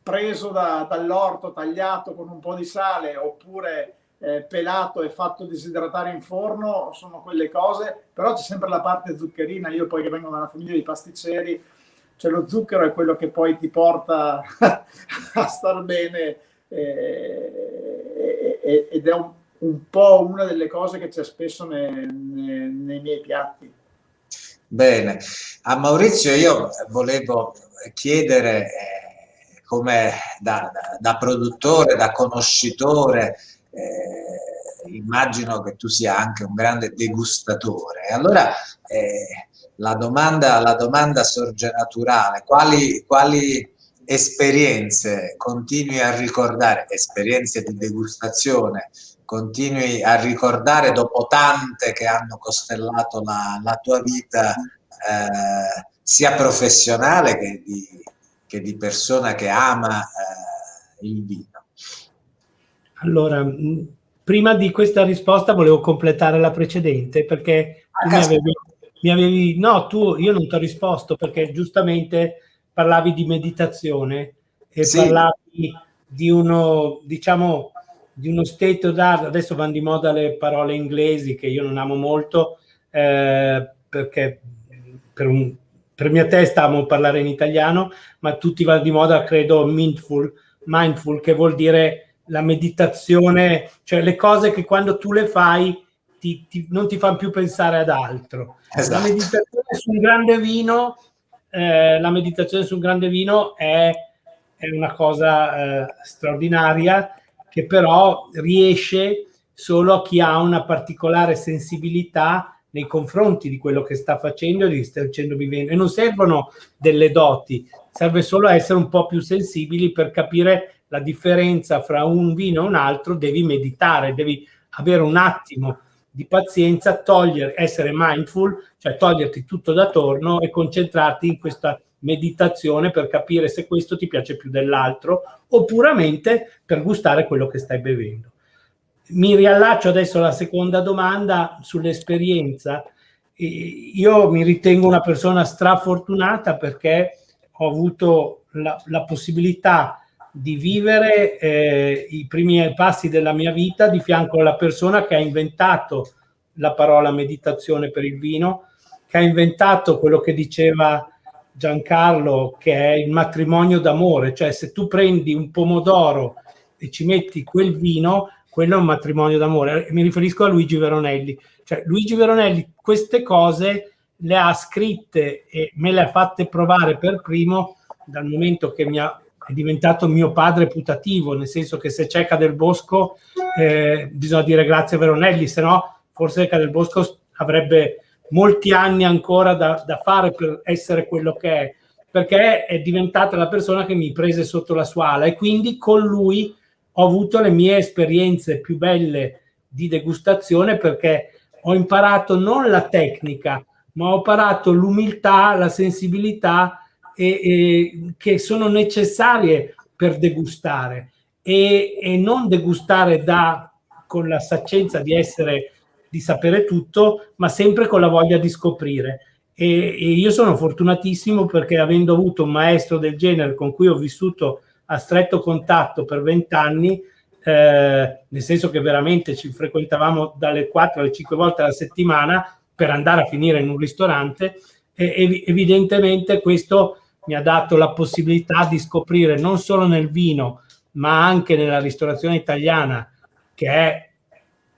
preso dall'orto, tagliato con un po' di sale, oppure pelato e fatto disidratare in forno, sono quelle cose, però c'è sempre la parte zuccherina. Io poi che vengo da una famiglia di pasticceri, cioè lo zucchero è quello che poi ti porta a star bene, ed è un po' una delle cose che c'è spesso nei miei piatti. Bene, a Maurizio io volevo chiedere, come da produttore, da conoscitore, immagino che tu sia anche un grande degustatore. Allora la domanda sorge naturale: quali esperienze continui a ricordare, esperienze di degustazione continui a ricordare dopo tante che hanno costellato la tua vita, sia professionale che di persona che ama il vino? Allora, prima di questa risposta volevo completare la precedente, perché tu io non ti ho risposto, perché giustamente parlavi di meditazione e Sì. parlavi di uno, diciamo, di uno state d'art. Adesso vanno di moda le parole inglesi che io non amo molto, perché per mia testa amo parlare in italiano, ma tutti vanno di moda, credo, mindful, che vuol dire la meditazione, cioè le cose che quando tu le fai non ti fanno più pensare ad altro. Esatto. La meditazione su un grande vino, è una cosa straordinaria, che però riesce solo a chi ha una particolare sensibilità nei confronti di quello che sta facendo e di sta vivendo. E non servono delle doti, serve solo essere un po' più sensibili per capire la differenza fra un vino e un altro. Devi meditare, devi avere un attimo di pazienza, essere mindful, cioè toglierti tutto da torno e concentrarti in questa meditazione per capire se questo ti piace più dell'altro, o puramente per gustare quello che stai bevendo. Mi riallaccio adesso alla seconda domanda sull'esperienza. Io mi ritengo una persona strafortunata perché ho avuto la possibilità di vivere i primi passi della mia vita di fianco alla persona che ha inventato la parola meditazione per il vino, che ha inventato quello che diceva Giancarlo, che è il matrimonio d'amore. Cioè, se tu prendi un pomodoro e ci metti quel vino, quello è un matrimonio d'amore. Mi riferisco a Luigi Veronelli. Cioè, Luigi Veronelli queste cose le ha scritte e me le ha fatte provare per primo dal momento che è diventato mio padre putativo, nel senso che se c'è Cadelbosco bisogna dire grazie a Veronelli, se no forse Cadelbosco avrebbe molti anni ancora da fare per essere quello che è, perché è diventata la persona che mi prese sotto la sua ala, e quindi con lui ho avuto le mie esperienze più belle di degustazione, perché ho imparato non la tecnica, ma ho imparato l'umiltà, la sensibilità che sono necessarie per degustare, e non degustare con la saccenza di sapere tutto, ma sempre con la voglia di scoprire. E io sono fortunatissimo perché, avendo avuto un maestro del genere con cui ho vissuto a stretto contatto per 20 anni, nel senso che veramente ci frequentavamo dalle 4 alle 5 volte alla settimana per andare a finire in un ristorante, evidentemente questo mi ha dato la possibilità di scoprire non solo nel vino, ma anche nella ristorazione italiana, che è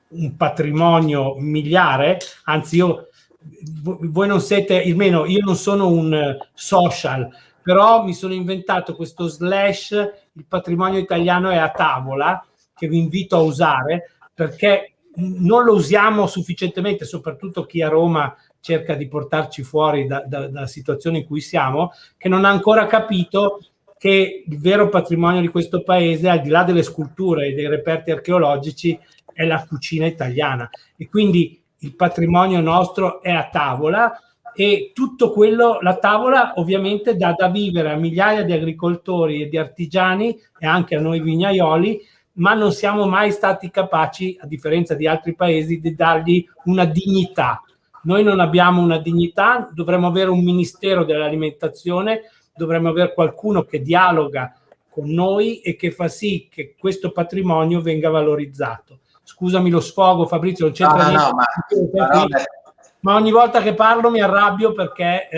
un patrimonio miliare. Anzi, voi non siete, almeno io non sono un social, però mi sono inventato questo / il patrimonio italiano è a tavola, che vi invito a usare, perché non lo usiamo sufficientemente, soprattutto chi a Roma cerca di portarci fuori dalla situazione in cui siamo, che non ha ancora capito che il vero patrimonio di questo paese, al di là delle sculture e dei reperti archeologici, è la cucina italiana. E quindi il patrimonio nostro è a tavola, e tutto quello, la tavola ovviamente dà da vivere a migliaia di agricoltori e di artigiani, e anche a noi vignaioli, ma non siamo mai stati capaci, a differenza di altri paesi, di dargli una dignità. Noi non abbiamo una dignità, dovremmo avere un ministero dell'alimentazione, dovremmo avere qualcuno che dialoga con noi e che fa sì che questo patrimonio venga valorizzato. Scusami lo sfogo, Fabrizio, non c'entra niente. Ma ogni volta che parlo mi arrabbio perché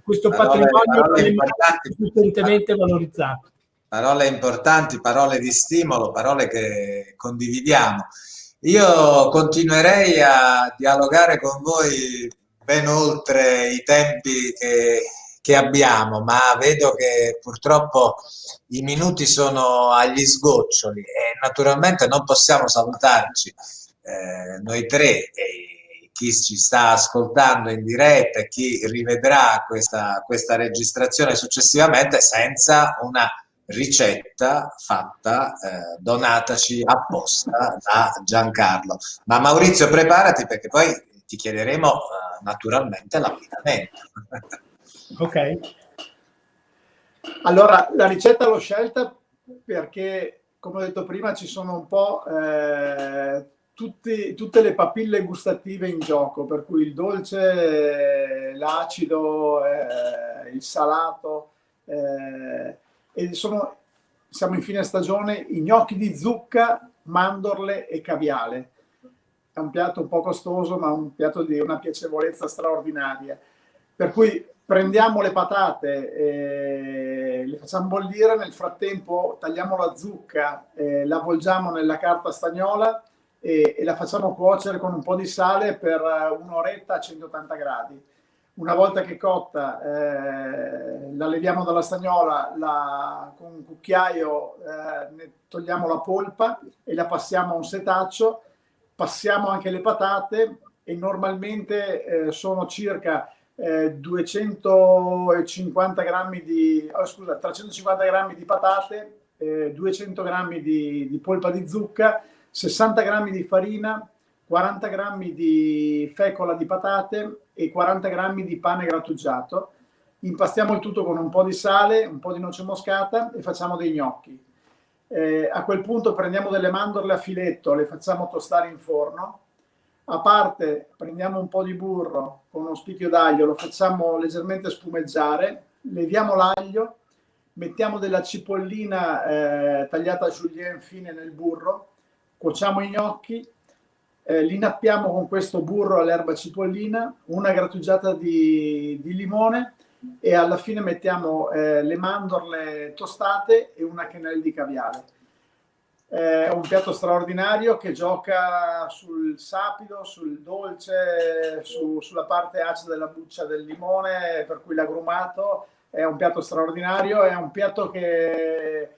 questo patrimonio è sufficientemente valorizzato. Parole importanti, parole di stimolo, parole che condividiamo. Io continuerei a dialogare con voi ben oltre i tempi che abbiamo, ma vedo che purtroppo i minuti sono agli sgoccioli e naturalmente non possiamo salutarci noi tre, e chi ci sta ascoltando in diretta e chi rivedrà questa registrazione successivamente, senza una ricetta fatta, donataci apposta da Giancarlo. Ma Maurizio, preparati, perché poi ti chiederemo naturalmente l'abbinamento. Ok. Allora, la ricetta l'ho scelta perché, come ho detto prima, ci sono un po' tutte le papille gustative in gioco, per cui il dolce, l'acido, il salato, e siamo in fine stagione, i gnocchi di zucca, mandorle e caviale. È un piatto un po' costoso, ma un piatto di una piacevolezza straordinaria. Per cui prendiamo le patate, le facciamo bollire, nel frattempo tagliamo la zucca, la avvolgiamo nella carta stagnola e la facciamo cuocere con un po' di sale per un'oretta a 180 gradi. Una volta che è cotta, la leviamo dalla stagnola, con un cucchiaio ne togliamo la polpa e la passiamo a un setaccio, passiamo anche le patate e normalmente sono circa 350 grammi di patate, 200 grammi di polpa di zucca, 60 grammi di farina, 40 grammi di fecola di patate e 40 grammi di pane grattugiato. Impastiamo il tutto con un po' di sale, un po' di noce moscata e facciamo dei gnocchi. A quel punto prendiamo delle mandorle a filetto, le facciamo tostare in forno. A parte prendiamo un po' di burro con uno spicchio d'aglio, lo facciamo leggermente spumeggiare, leviamo l'aglio, mettiamo della cipollina tagliata a julienne fine nel burro, cuociamo i gnocchi, li nappiamo con questo burro all'erba cipollina, una grattugiata di limone e alla fine mettiamo le mandorle tostate e una quenelle di caviale. È un piatto straordinario che gioca sul sapido, sul dolce, sulla parte acida della buccia del limone, per cui l'agrumato. È un piatto straordinario, è un piatto che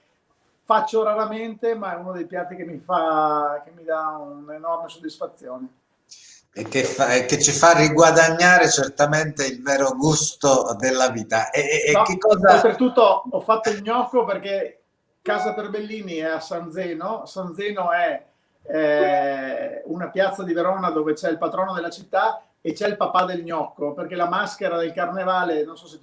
faccio raramente, ma è uno dei piatti che mi dà un'enorme soddisfazione. E che ci fa riguadagnare certamente il vero gusto della vita. No, che cosa... Oltretutto ho fatto il gnocco perché Casa Perbellini è a San Zeno. San Zeno è una piazza di Verona dove c'è il patrono della città e c'è il papà del gnocco, perché la maschera del carnevale, non so se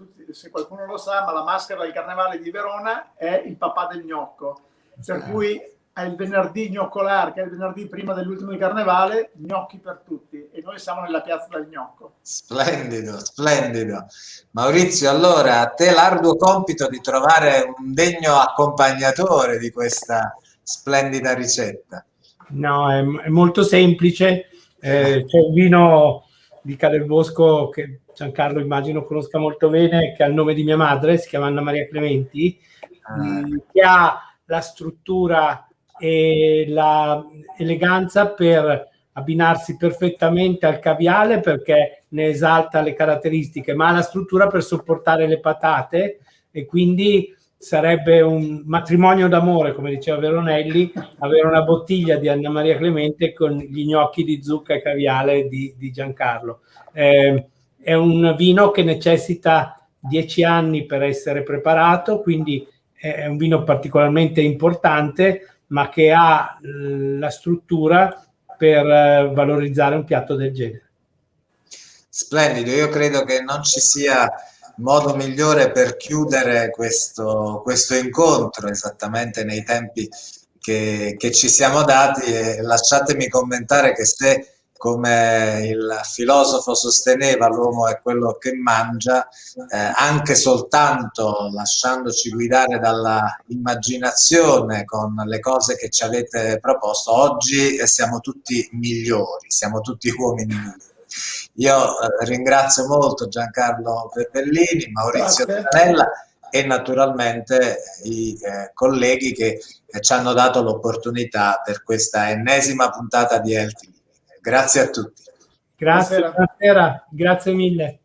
qualcuno lo sa, ma la maschera del carnevale di Verona è il papà del gnocco, per cui è il venerdì gnoccolar, che è il venerdì prima dell'ultimo di carnevale, gnocchi per tutti, e noi siamo nella piazza del gnocco. Splendido, splendido. Maurizio, allora a te l'arduo compito di trovare un degno accompagnatore di questa splendida ricetta. No, è molto semplice. C'è un vino di Cadelbosco che Giancarlo immagino conosca molto bene, che ha il nome di mia madre, si chiama Anna Maria Clementi, che ha la struttura e la eleganza per abbinarsi perfettamente al caviale, perché ne esalta le caratteristiche, ma ha la struttura per sopportare le patate, e quindi sarebbe un matrimonio d'amore, come diceva Veronelli, avere una bottiglia di Anna Maria Clemente con gli gnocchi di zucca e caviale di Giancarlo. È un vino che necessita 10 anni per essere preparato, quindi è un vino particolarmente importante, ma che ha la struttura per valorizzare un piatto del genere. Splendido, io credo che non ci sia modo migliore per chiudere questo incontro esattamente nei tempi che ci siamo dati, e lasciatemi commentare che se come il filosofo sosteneva, l'uomo è quello che mangia, anche soltanto lasciandoci guidare dalla immaginazione con le cose che ci avete proposto, oggi siamo tutti migliori, siamo tutti uomini migliori. Io ringrazio molto Giancarlo Peppellini, Maurizio Zanella e naturalmente i colleghi che ci hanno dato l'opportunità per questa ennesima puntata di Healthy Living. Grazie a tutti. Grazie, buonasera. Grazie mille.